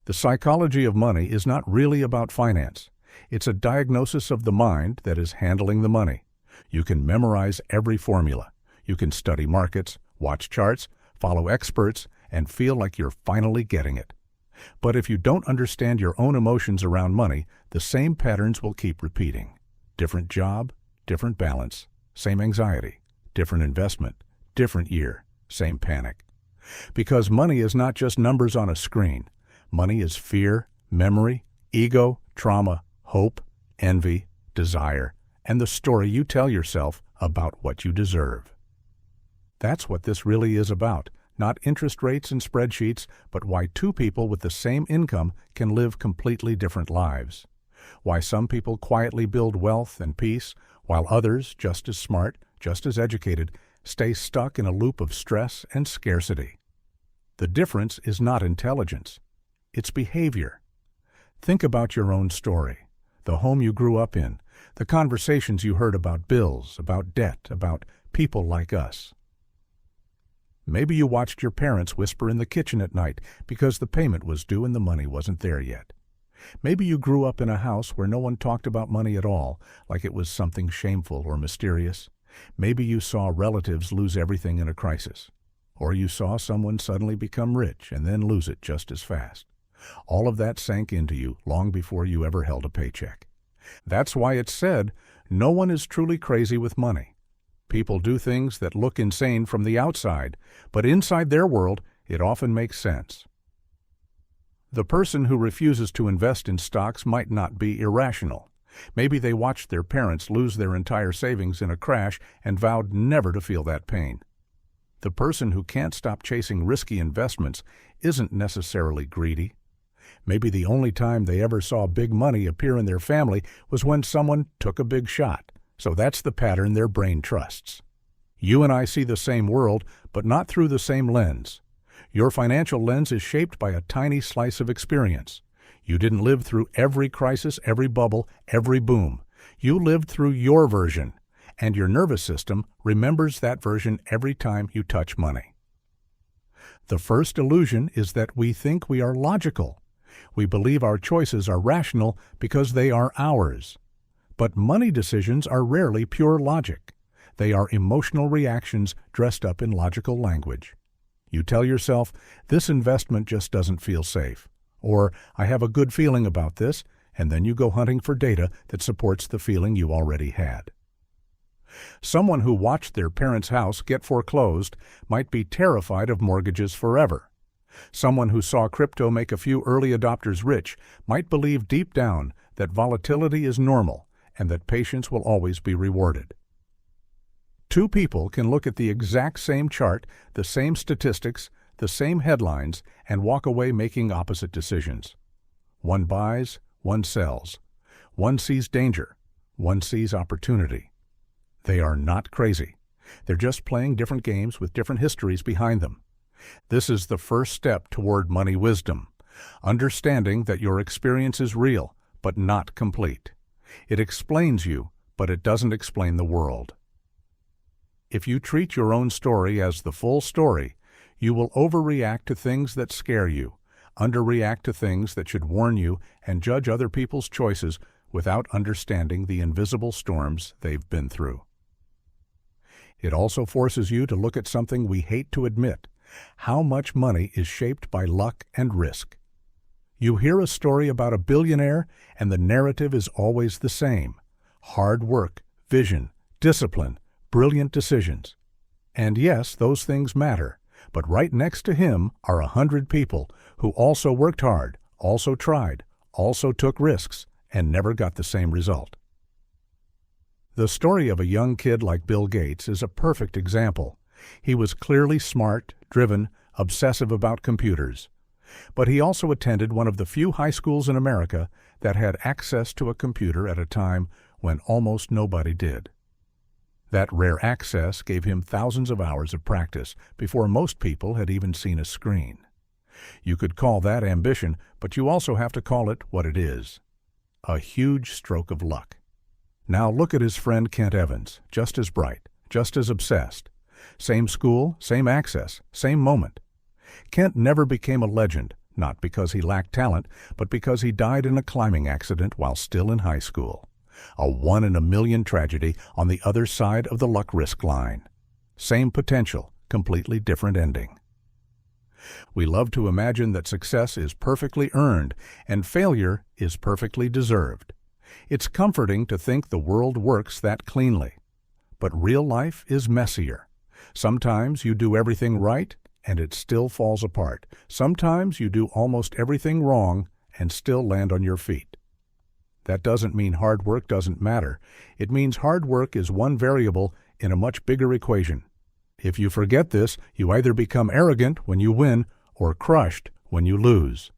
The psychology of money is not really about finance. It's a diagnosis of the mind that is handling the money. You can memorize every formula. You can study markets, watch charts, follow experts, and feel like you're finally getting it. But if you don't understand your own emotions around money, the same patterns will keep repeating. Different job, different balance, same anxiety, different investment, different year, same panic. Because money is not just numbers on a screen. Money is fear, memory, ego, trauma, hope, envy, desire, and the story you tell yourself about what you deserve. That's what this really is about. Not interest rates and spreadsheets, but why two people with the same income can live completely different lives. Why some people quietly build wealth and peace, while others, just as smart, just as educated, stay stuck in a loop of stress and scarcity. The difference is not intelligence. It's behavior. Think about your own story, the home you grew up in, the conversations you heard about bills, about debt, about people like us. Maybe you watched your parents whisper in the kitchen at night because the payment was due and the money wasn't there yet. Maybe you grew up in a house where no one talked about money at all, like it was something shameful or mysterious. Maybe you saw relatives lose everything in a crisis. Or you saw someone suddenly become rich and then lose it just as fast. All of that sank into you long before you ever held a paycheck. That's why it's said, no one is truly crazy with money. People do things that look insane from the outside, but inside their world, it often makes sense. The person who refuses to invest in stocks might not be irrational. Maybe they watched their parents lose their entire savings in a crash and vowed never to feel that pain. The person who can't stop chasing risky investments isn't necessarily greedy. Maybe the only time they ever saw big money appear in their family was when someone took a big shot. So that's the pattern their brain trusts. You and I see the same world, but not through the same lens. Your financial lens is shaped by a tiny slice of experience. You didn't live through every crisis, every bubble, every boom. You lived through your version, and your nervous system remembers that version every time you touch money. The first illusion is that we think we are logical. We believe our choices are rational because they are ours. But money decisions are rarely pure logic. They are emotional reactions dressed up in logical language. You tell yourself, this investment just doesn't feel safe. Or, I have a good feeling about this, and then you go hunting for data that supports the feeling you already had. Someone who watched their parents' house get foreclosed might be terrified of mortgages forever. Someone who saw crypto make a few early adopters rich might believe deep down that volatility is normal and that patience will always be rewarded. Two people can look at the exact same chart, the same statistics, the same headlines, and walk away making opposite decisions. One buys, one sells. One sees danger, one sees opportunity. They are not crazy. They're just playing different games with different histories behind them. This is the first step toward money wisdom, understanding that your experience is real, but not complete. It explains you, but it doesn't explain the world. If you treat your own story as the full story, you will overreact to things that scare you, underreact to things that should warn you, and judge other people's choices without understanding the invisible storms they've been through. It also forces you to look at something we hate to admit: how much money is shaped by luck and risk. You hear a story about a billionaire, and the narrative is always the same: hard work, vision, discipline, brilliant decisions. And yes, those things matter, but right next to him are 100 people who also worked hard, also tried, also took risks, and never got the same result. The story of a young kid like Bill Gates is a perfect example. He was clearly smart, driven, obsessive about computers. But he also attended one of the few high schools in America that had access to a computer at a time when almost nobody did. That rare access gave him thousands of hours of practice before most people had even seen a screen. You could call that ambition, but you also have to call it what it is: a huge stroke of luck. Now look at his friend Kent Evans, just as bright, just as obsessed. Same school, same access, same moment. Kent never became a legend, not because he lacked talent, but because he died in a climbing accident while still in high school. A 1 in a million tragedy on the other side of the luck-risk line. Same potential, completely different ending. We love to imagine that success is perfectly earned and failure is perfectly deserved. It's comforting to think the world works that cleanly. But real life is messier. Sometimes you do everything right and it still falls apart. Sometimes you do almost everything wrong and still land on your feet. That doesn't mean hard work doesn't matter. It means hard work is one variable in a much bigger equation. If you forget this, you either become arrogant when you win or crushed when you lose.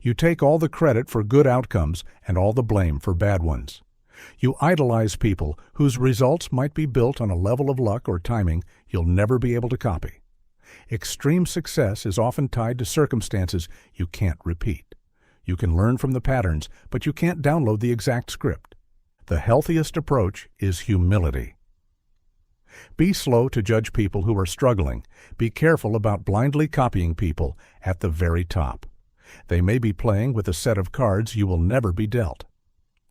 You take all the credit for good outcomes and all the blame for bad ones. You idolize people whose results might be built on a level of luck or timing you'll never be able to copy. Extreme success is often tied to circumstances you can't repeat. You can learn from the patterns, but you can't download the exact script. The healthiest approach is humility. Be slow to judge people who are struggling. Be careful about blindly copying people at the very top. They may be playing with a set of cards you will never be dealt.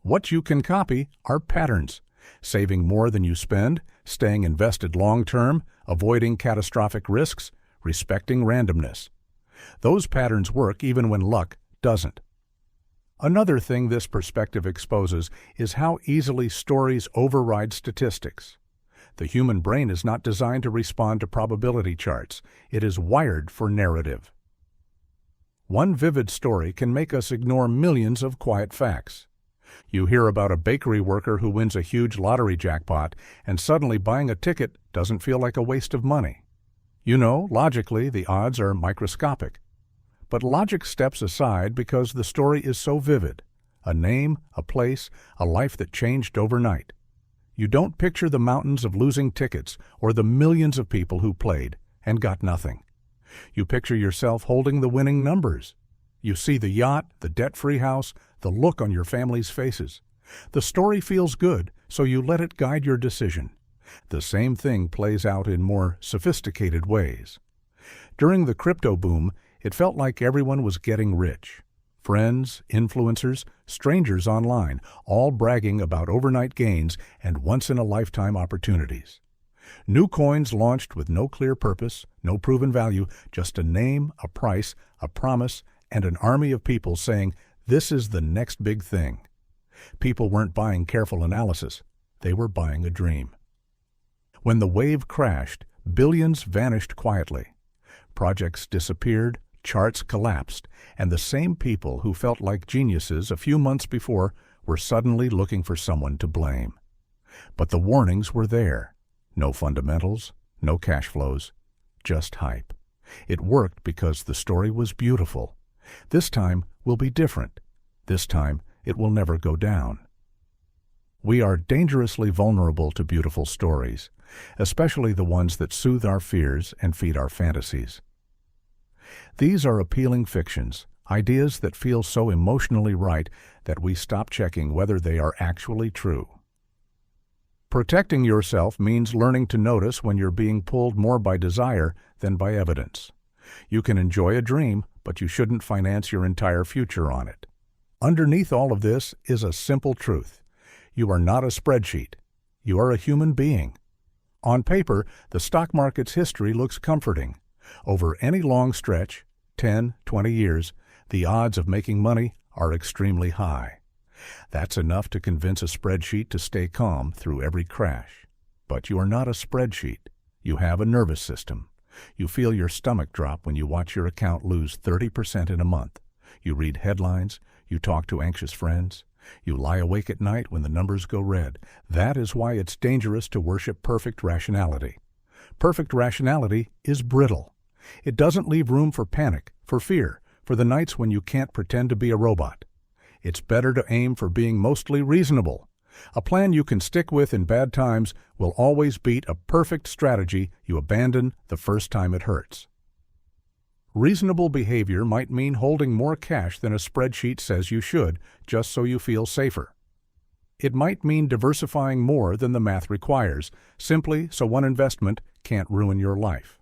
What you can copy are patterns: saving more than you spend, staying invested long-term, avoiding catastrophic risks, respecting randomness. Those patterns work even when luck doesn't. Another thing this perspective exposes is how easily stories override statistics. The human brain is not designed to respond to probability charts. It is wired for narrative. One vivid story can make us ignore millions of quiet facts. You hear about a bakery worker who wins a huge lottery jackpot, and suddenly buying a ticket doesn't feel like a waste of money. You know, logically, the odds are microscopic. But logic steps aside because the story is so vivid. A name, a place, a life that changed overnight. You don't picture the mountains of losing tickets or the millions of people who played and got nothing. You picture yourself holding the winning numbers. You see the yacht, the debt-free house, the look on your family's faces. The story feels good, so you let it guide your decision. The same thing plays out in more sophisticated ways. During the crypto boom, it felt like everyone was getting rich. Friends, influencers, strangers online, all bragging about overnight gains and once-in-a-lifetime opportunities. New coins launched with no clear purpose, no proven value, just a name, a price, a promise, and an army of people saying, "This is the next big thing." People weren't buying careful analysis. They were buying a dream. When the wave crashed, billions vanished quietly. Projects disappeared, charts collapsed, and the same people who felt like geniuses a few months before were suddenly looking for someone to blame. But the warnings were there. No fundamentals, no cash flows, just hype. It worked because the story was beautiful. This time will be different. This time it will never go down. We are dangerously vulnerable to beautiful stories, especially the ones that soothe our fears and feed our fantasies. These are appealing fictions, ideas that feel so emotionally right that we stop checking whether they are actually true. Protecting yourself means learning to notice when you're being pulled more by desire than by evidence. You can enjoy a dream, but you shouldn't finance your entire future on it. Underneath all of this is a simple truth. You are not a spreadsheet. You are a human being. On paper, the stock market's history looks comforting. Over any long stretch, 10, 20 years, the odds of making money are extremely high. That's enough to convince a spreadsheet to stay calm through every crash. But you are not a spreadsheet. You have a nervous system. You feel your stomach drop when you watch your account lose 30% in a month. You read headlines. You talk to anxious friends. You lie awake at night when the numbers go red. That is why it's dangerous to worship perfect rationality. Perfect rationality is brittle. It doesn't leave room for panic, for fear, for the nights when you can't pretend to be a robot. It's better to aim for being mostly reasonable. A plan you can stick with in bad times will always beat a perfect strategy you abandon the first time it hurts. Reasonable behavior might mean holding more cash than a spreadsheet says you should, just so you feel safer. It might mean diversifying more than the math requires, simply so one investment can't ruin your life.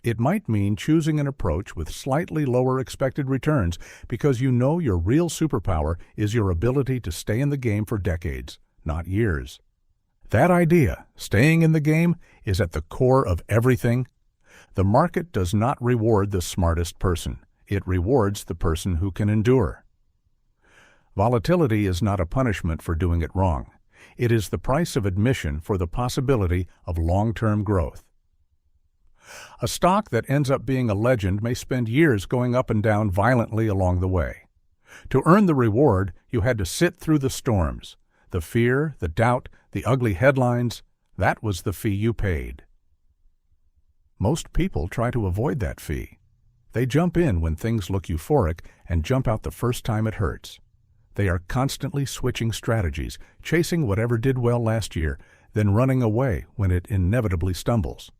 It might mean choosing an approach with slightly lower expected returns because you know your real superpower is your ability to stay in the game for decades, not years. That idea, staying in the game, is at the core of everything. The market does not reward the smartest person. It rewards the person who can endure. Volatility is not a punishment for doing it wrong. It is the price of admission for the possibility of long-term growth. A stock that ends up being a legend may spend years going up and down violently along the way. To earn the reward, you had to sit through the storms. The fear, the doubt, the ugly headlines, that was the fee you paid. Most people try to avoid that fee. They jump in when things look euphoric and jump out the first time it hurts. They are constantly switching strategies, chasing whatever did well last year, then running away when it inevitably stumbles.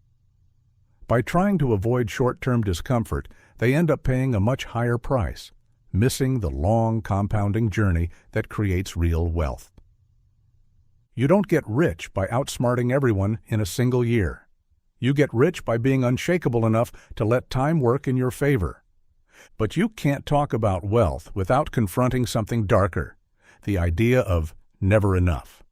By trying to avoid short-term discomfort, they end up paying a much higher price, missing the long compounding journey that creates real wealth. You don't get rich by outsmarting everyone in a single year. You get rich by being unshakable enough to let time work in your favor. But you can't talk about wealth without confronting something darker, the idea of never enough.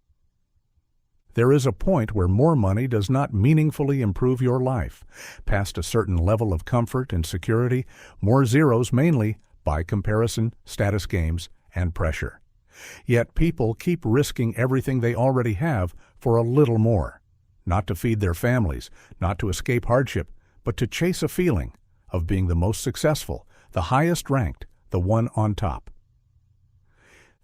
There is a point where more money does not meaningfully improve your life. Past a certain level of comfort and security, more zeros mainly, by comparison, status games, and pressure. Yet people keep risking everything they already have for a little more. Not to feed their families, not to escape hardship, but to chase a feeling of being the most successful, the highest ranked, the one on top.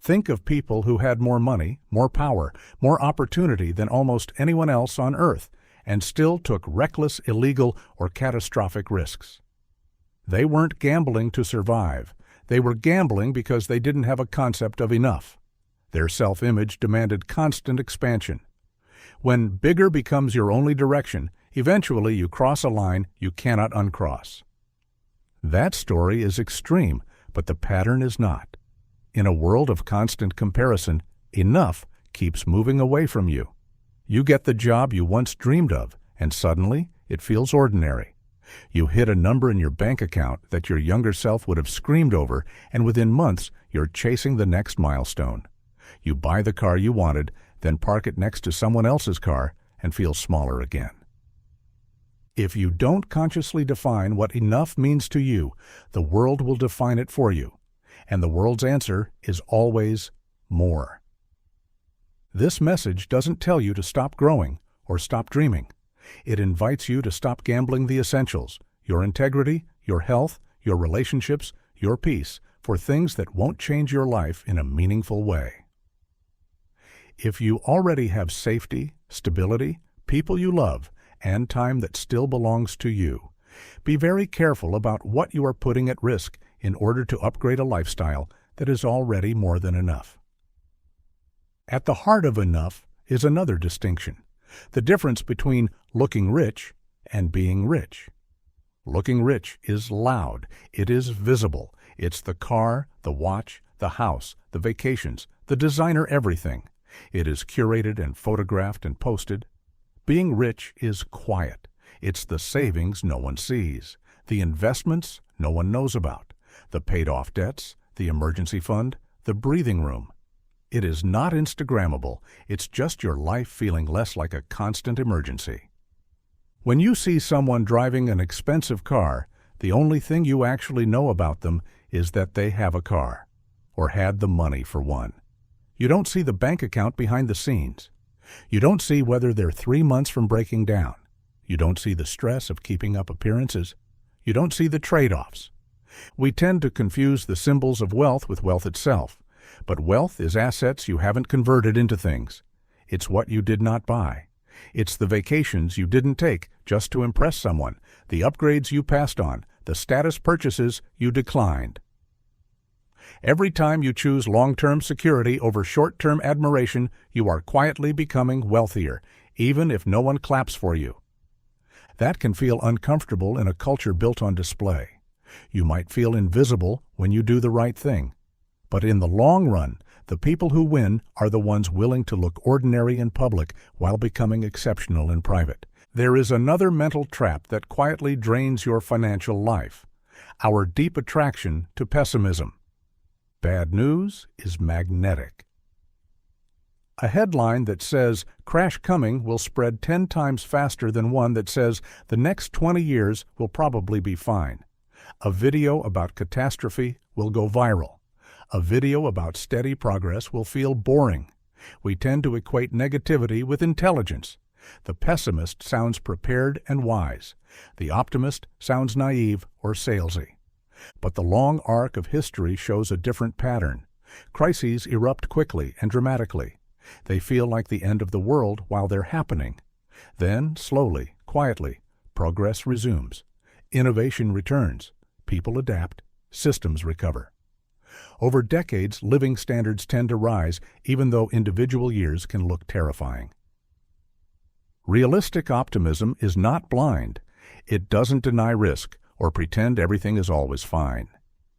Think of people who had more money, more power, more opportunity than almost anyone else on earth, and still took reckless, illegal, or catastrophic risks. They weren't gambling to survive. They were gambling because they didn't have a concept of enough. Their self-image demanded constant expansion. When bigger becomes your only direction, eventually you cross a line you cannot uncross. That story is extreme, but the pattern is not. In a world of constant comparison, enough keeps moving away from you. You get the job you once dreamed of, and suddenly it feels ordinary. You hit a number in your bank account that your younger self would have screamed over, and within months you're chasing the next milestone. You buy the car you wanted, then park it next to someone else's car and feel smaller again. If you don't consciously define what enough means to you, the world will define it for you. And the world's answer is always more. This message doesn't tell you to stop growing or stop dreaming. It invites you to stop gambling the essentials, your integrity, your health, your relationships, your peace, for things that won't change your life in a meaningful way. If you already have safety, stability, people you love, and time that still belongs to you, be very careful about what you are putting at risk in order to upgrade a lifestyle that is already more than enough. At the heart of enough is another distinction, the difference between looking rich and being rich. Looking rich is loud, it is visible, it's the car, the watch, the house, the vacations, the designer everything. It is curated and photographed and posted. Being rich is quiet. It's the savings no one sees, the investments no one knows about, the paid-off debts, the emergency fund, the breathing room. It is not Instagrammable. It's just your life feeling less like a constant emergency. When you see someone driving an expensive car, the only thing you actually know about them is that they have a car, or had the money for one. You don't see the bank account behind the scenes. You don't see whether they're 3 months from breaking down. You don't see the stress of keeping up appearances. You don't see the trade-offs. We tend to confuse the symbols of wealth with wealth itself. But wealth is assets you haven't converted into things. It's what you did not buy. It's the vacations you didn't take just to impress someone, the upgrades you passed on, the status purchases you declined. Every time you choose long-term security over short-term admiration, you are quietly becoming wealthier, even if no one claps for you. That can feel uncomfortable in a culture built on display. You might feel invisible when you do the right thing. But in the long run, the people who win are the ones willing to look ordinary in public while becoming exceptional in private. There is another mental trap that quietly drains your financial life: our deep attraction to pessimism. Bad news is magnetic. A headline that says, "Crash coming," will spread 10 times faster than one that says, "The next 20 years will probably be fine." A video about catastrophe will go viral. A video about steady progress will feel boring. We tend to equate negativity with intelligence. The pessimist sounds prepared and wise. The optimist sounds naive or salesy. But the long arc of history shows a different pattern. Crises erupt quickly and dramatically. They feel like the end of the world while they're happening. Then, slowly, quietly, progress resumes. Innovation returns. People adapt. Systems recover. Over decades, living standards tend to rise, even though individual years can look terrifying. Realistic optimism is not blind. It doesn't deny risk or pretend everything is always fine.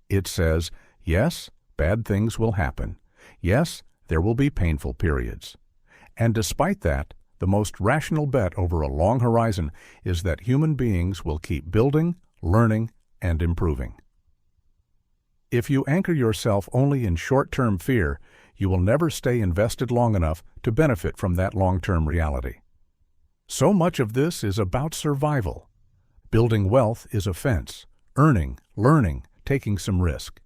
It says, yes, bad things will happen. Yes, there will be painful periods. And despite that, the most rational bet over a long horizon is that human beings will keep building, learning, and improving. If you anchor yourself only in short-term fear, you will never stay invested long enough to benefit from that long-term reality. So much of this is about survival. Building wealth is offense. Earning, learning, taking some risk.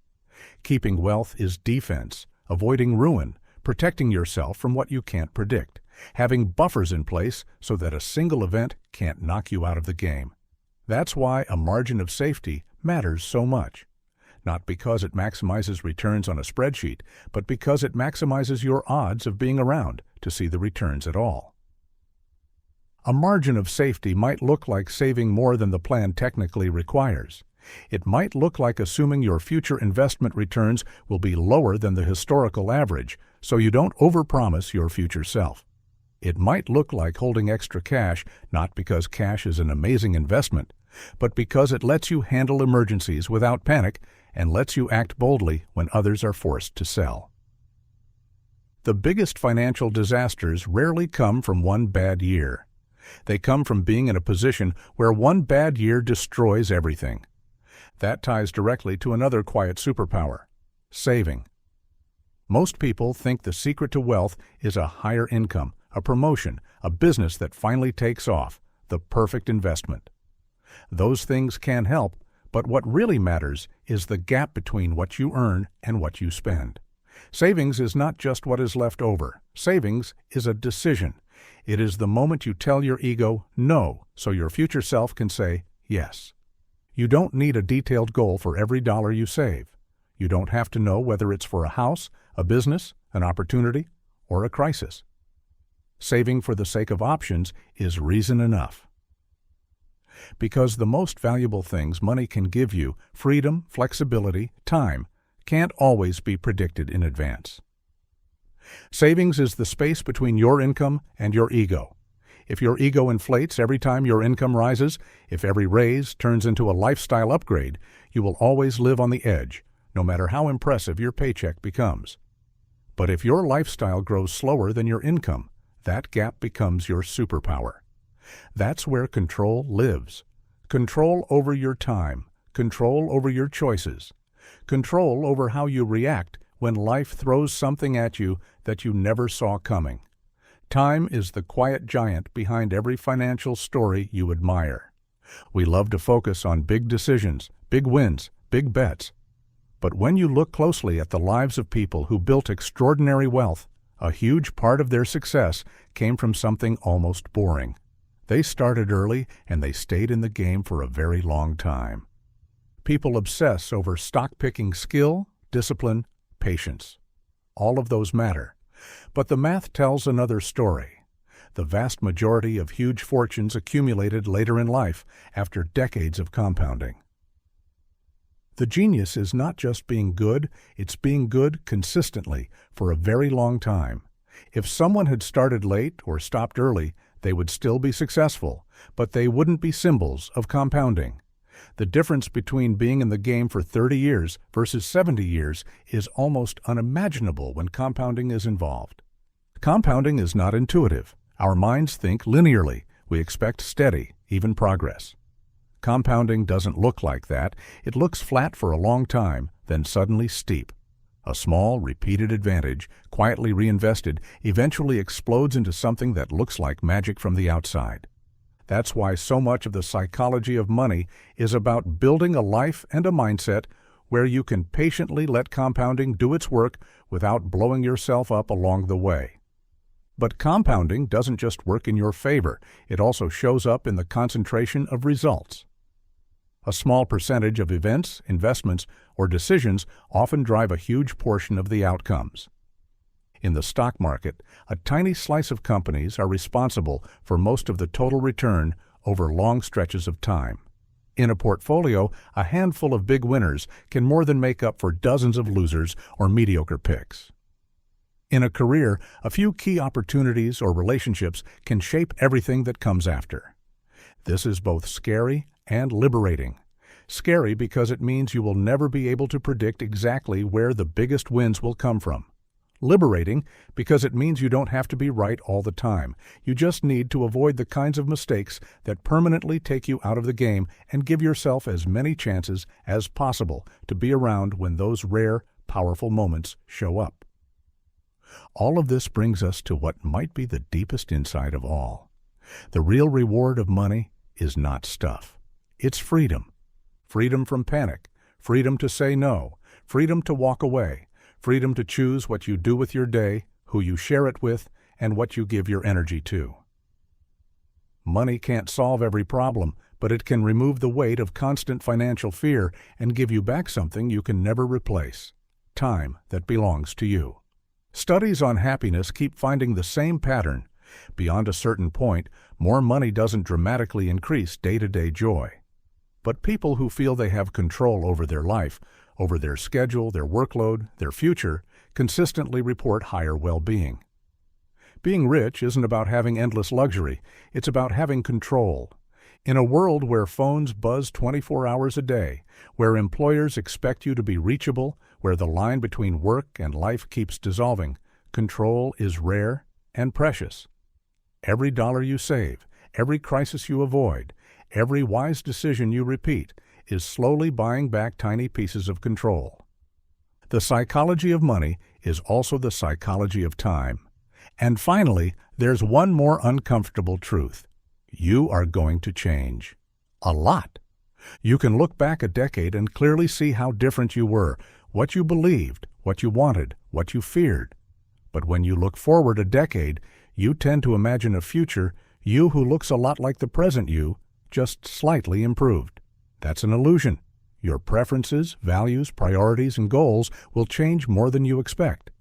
Keeping wealth is defense, avoiding ruin, protecting yourself from what you can't predict, having buffers in place so that a single event can't knock you out of the game. That's why a margin of safety matters so much. Not because it maximizes returns on a spreadsheet, but because it maximizes your odds of being around to see the returns at all. A margin of safety might look like saving more than the plan technically requires. It might look like assuming your future investment returns will be lower than the historical average, so you don't overpromise your future self. It might look like holding extra cash, not because cash is an amazing investment, but because it lets you handle emergencies without panic and lets you act boldly when others are forced to sell. The biggest financial disasters rarely come from one bad year. They come from being in a position where one bad year destroys everything. That ties directly to another quiet superpower: saving. Most people think the secret to wealth is a higher income, a promotion, a business that finally takes off, the perfect investment. Those things can help, but what really matters is the gap between what you earn and what you spend. Savings is not just what is left over. Savings is a decision. It is the moment you tell your ego no, so your future self can say yes. You don't need a detailed goal for every dollar you save. You don't have to know whether it's for a house, a business, an opportunity, or a crisis. Saving for the sake of options is reason enough. Because the most valuable things money can give you, freedom, flexibility, time, can't always be predicted in advance. Savings is the space between your income and your ego. If your ego inflates every time your income rises, if every raise turns into a lifestyle upgrade, you will always live on the edge, no matter how impressive your paycheck becomes. But if your lifestyle grows slower than your income, that gap becomes your superpower. That's where control lives. Control over your time, control over your choices, control over how you react when life throws something at you that you never saw coming. Time is the quiet giant behind every financial story you admire. We love to focus on big decisions, big wins, big bets. But when you look closely at the lives of people who built extraordinary wealth, a huge part of their success came from something almost boring. They started early and they stayed in the game for a very long time. People obsess over stock-picking skill, discipline, patience. All of those matter. But the math tells another story. The vast majority of huge fortunes accumulated later in life after decades of compounding. The genius is not just being good, it's being good consistently for a very long time. If someone had started late or stopped early, they would still be successful, but they wouldn't be symbols of compounding. The difference between being in the game for 30 years versus 70 years is almost unimaginable when compounding is involved. Compounding is not intuitive. Our minds think linearly. We expect steady, even progress. Compounding doesn't look like that. It looks flat for a long time, then suddenly steep. A small, repeated advantage, quietly reinvested, eventually explodes into something that looks like magic from the outside. That's why so much of the psychology of money is about building a life and a mindset where you can patiently let compounding do its work without blowing yourself up along the way. But compounding doesn't just work in your favor, it also shows up in the concentration of results. A small percentage of events, investments, or decisions often drive a huge portion of the outcomes. In the stock market, a tiny slice of companies are responsible for most of the total return over long stretches of time. In a portfolio, a handful of big winners can more than make up for dozens of losers or mediocre picks. In a career, a few key opportunities or relationships can shape everything that comes after. This is both scary and liberating. Scary because it means you will never be able to predict exactly where the biggest wins will come from. Liberating because it means you don't have to be right all the time. You just need to avoid the kinds of mistakes that permanently take you out of the game and give yourself as many chances as possible to be around when those rare, powerful moments show up. All of this brings us to what might be the deepest insight of all. The real reward of money is not stuff. It's freedom. Freedom from panic, freedom to say no, freedom to walk away, freedom to choose what you do with your day, who you share it with, and what you give your energy to. Money can't solve every problem, but it can remove the weight of constant financial fear and give you back something you can never replace: time that belongs to you. Studies on happiness keep finding the same pattern. Beyond a certain point, more money doesn't dramatically increase day-to-day joy. But people who feel they have control over their life, over their schedule, their workload, their future, consistently report higher well-being. Being rich isn't about having endless luxury, it's about having control. In a world where phones buzz 24 hours a day, where employers expect you to be reachable, where the line between work and life keeps dissolving, control is rare and precious. Every dollar you save, every crisis you avoid, every wise decision you repeat is slowly buying back tiny pieces of control. The psychology of money is also the psychology of time. And finally, there's one more uncomfortable truth. You are going to change. A lot. You can look back a decade and clearly see how different you were, what you believed, what you wanted, what you feared. But when you look forward a decade, you tend to imagine a future you who looks a lot like the present you, just slightly improved. That's an illusion. Your preferences, values, priorities, and goals will change more than you expect.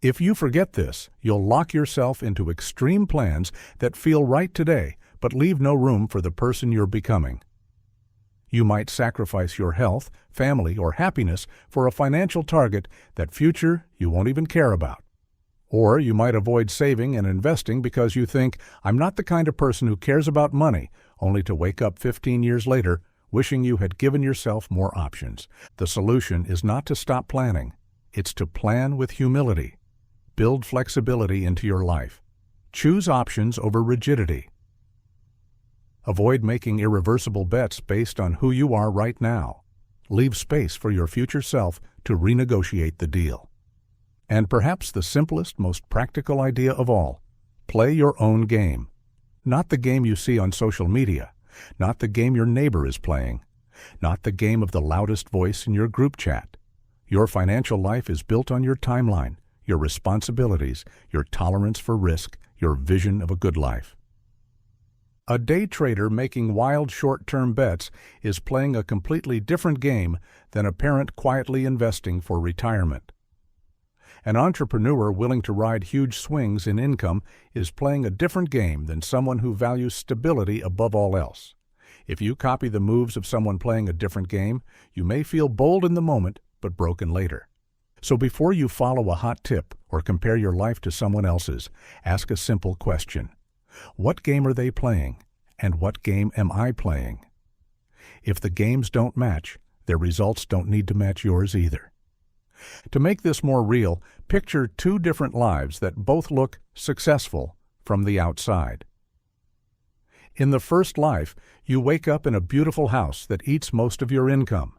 If you forget this, you'll lock yourself into extreme plans that feel right today, but leave no room for the person you're becoming. You might sacrifice your health, family, or happiness for a financial target that future you won't even care about. Or you might avoid saving and investing because you think, I'm not the kind of person who cares about money, only to wake up 15 years later wishing you had given yourself more options. The solution is not to stop planning. It's to plan with humility. Build flexibility into your life. Choose options over rigidity. Avoid making irreversible bets based on who you are right now. Leave space for your future self to renegotiate the deal. And perhaps the simplest, most practical idea of all, play your own game. Not the game you see on social media, not the game your neighbor is playing, not the game of the loudest voice in your group chat. Your financial life is built on your timeline, your responsibilities, your tolerance for risk, your vision of a good life. A day trader making wild short-term bets is playing a completely different game than a parent quietly investing for retirement. An entrepreneur willing to ride huge swings in income is playing a different game than someone who values stability above all else. If you copy the moves of someone playing a different game, you may feel bold in the moment, but broken later. So before you follow a hot tip or compare your life to someone else's, ask a simple question. What game are they playing, and what game am I playing? If the games don't match, their results don't need to match yours either. To make this more real, picture two different lives that both look successful from the outside. In the first life, you wake up in a beautiful house that eats most of your income.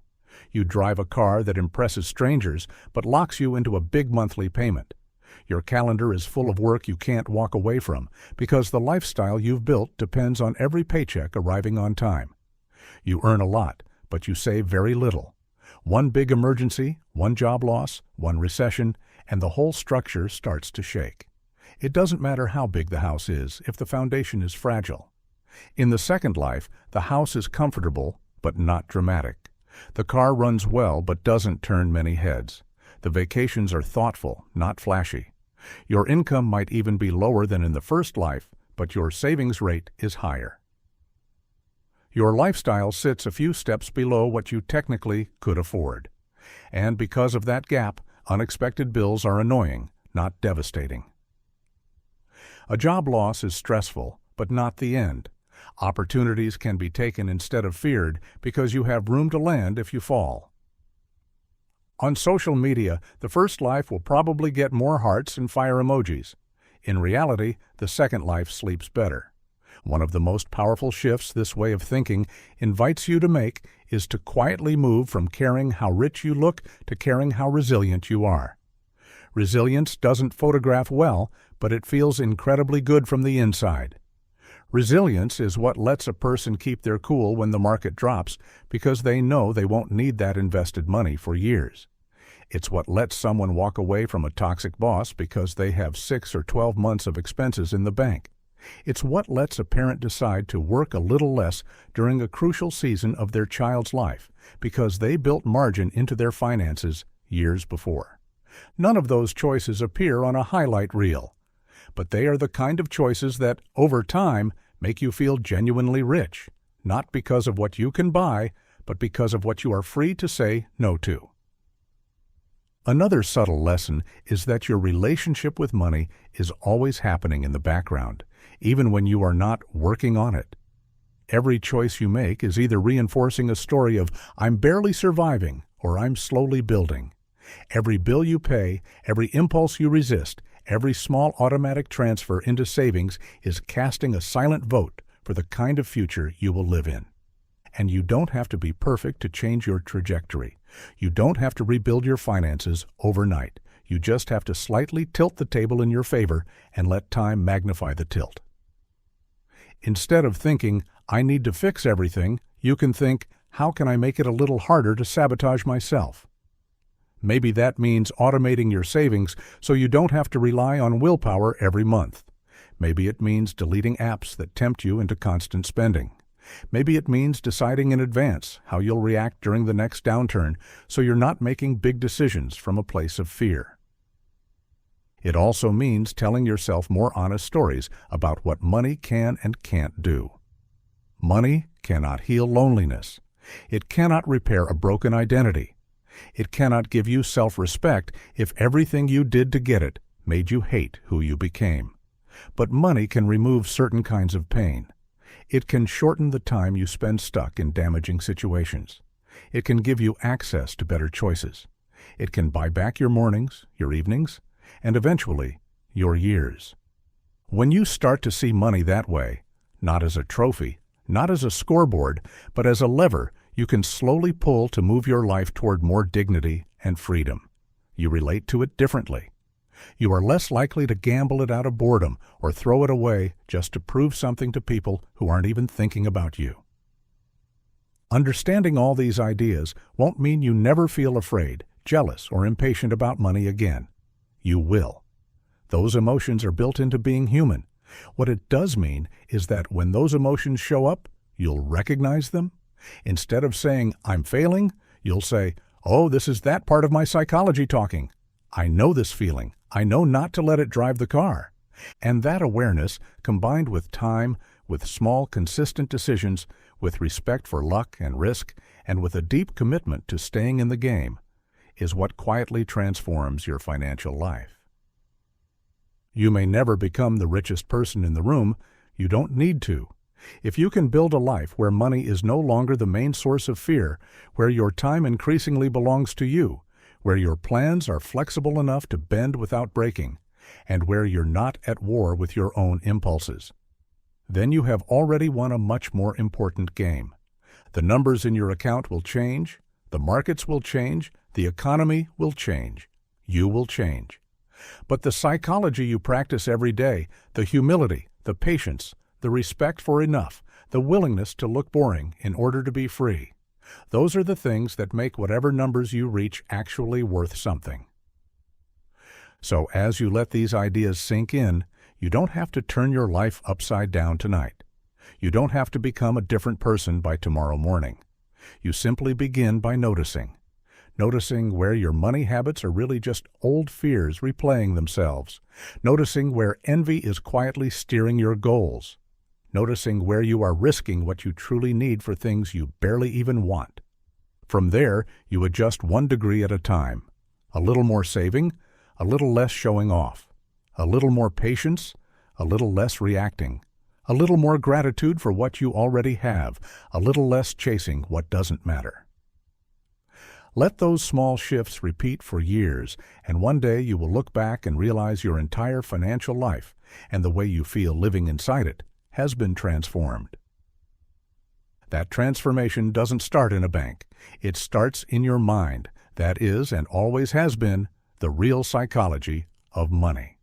You drive a car that impresses strangers but locks you into a big monthly payment. Your calendar is full of work you can't walk away from because the lifestyle you've built depends on every paycheck arriving on time. You earn a lot, but you save very little. One big emergency, one job loss, one recession, and the whole structure starts to shake. It doesn't matter how big the house is if the foundation is fragile. In the second life, the house is comfortable but not dramatic. The car runs well but doesn't turn many heads. The vacations are thoughtful, not flashy. Your income might even be lower than in the first life, but your savings rate is higher. Your lifestyle sits a few steps below what you technically could afford. And because of that gap, unexpected bills are annoying, not devastating. A job loss is stressful, but not the end. Opportunities can be taken instead of feared because you have room to land if you fall. On social media, the first life will probably get more hearts and fire emojis. In reality, the second life sleeps better. One of the most powerful shifts this way of thinking invites you to make is to quietly move from caring how rich you look to caring how resilient you are. Resilience doesn't photograph well, but it feels incredibly good from the inside. Resilience is what lets a person keep their cool when the market drops because they know they won't need that invested money for years. It's what lets someone walk away from a toxic boss because they have 6 or 12 months of expenses in the bank. It's what lets a parent decide to work a little less during a crucial season of their child's life because they built margin into their finances years before. None of those choices appear on a highlight reel, but they are the kind of choices that, over time, make you feel genuinely rich, not because of what you can buy, but because of what you are free to say no to. Another subtle lesson is that your relationship with money is always happening in the background, even when you are not working on it. Every choice you make is either reinforcing a story of "I'm barely surviving" or "I'm slowly building." Every bill you pay, every impulse you resist, every small automatic transfer into savings is casting a silent vote for the kind of future you will live in. And you don't have to be perfect to change your trajectory. You don't have to rebuild your finances overnight. You just have to slightly tilt the table in your favor and let time magnify the tilt. Instead of thinking, "I need to fix everything," you can think, "How can I make it a little harder to sabotage myself?" Maybe that means automating your savings so you don't have to rely on willpower every month. Maybe it means deleting apps that tempt you into constant spending. Maybe it means deciding in advance how you'll react during the next downturn so you're not making big decisions from a place of fear. It also means telling yourself more honest stories about what money can and can't do. Money cannot heal loneliness. It cannot repair a broken identity. It cannot give you self-respect if everything you did to get it made you hate who you became. But money can remove certain kinds of pain. It can shorten the time you spend stuck in damaging situations. It can give you access to better choices. It can buy back your mornings, your evenings, and eventually, your years. When you start to see money that way, not as a trophy, not as a scoreboard, but as a lever you can slowly pull to move your life toward more dignity and freedom. You relate to it differently. You are less likely to gamble it out of boredom or throw it away just to prove something to people who aren't even thinking about you. Understanding all these ideas won't mean you never feel afraid, jealous, or impatient about money again. You will. Those emotions are built into being human. What it does mean is that when those emotions show up, you'll recognize them. Instead of saying, "I'm failing," you'll say, "Oh, this is that part of my psychology talking. I know this feeling. I know not to let it drive the car." And that awareness, combined with time, with small, consistent decisions, with respect for luck and risk, and with a deep commitment to staying in the game, is what quietly transforms your financial life. You may never become the richest person in the room. You don't need to. If you can build a life where money is no longer the main source of fear, where your time increasingly belongs to you, where your plans are flexible enough to bend without breaking, and where you're not at war with your own impulses, then you have already won a much more important game. The numbers in your account will change, the markets will change, the economy will change. You will change. But the psychology you practice every day, the humility, the patience, the respect for enough, the willingness to look boring in order to be free, those are the things that make whatever numbers you reach actually worth something. So as you let these ideas sink in, you don't have to turn your life upside down tonight. You don't have to become a different person by tomorrow morning. You simply begin by noticing where your money habits are really just old fears replaying themselves, noticing where envy is quietly steering your goals, noticing where you are risking what you truly need for things you barely even want. From there, you adjust 1 degree at a time. A little more saving, a little less showing off, a little more patience, a little less reacting, a little more gratitude for what you already have, a little less chasing what doesn't matter. Let those small shifts repeat for years, and one day you will look back and realize your entire financial life and the way you feel living inside it has been transformed. That transformation doesn't start in a bank. It starts in your mind. That is, and always has been, the real psychology of money.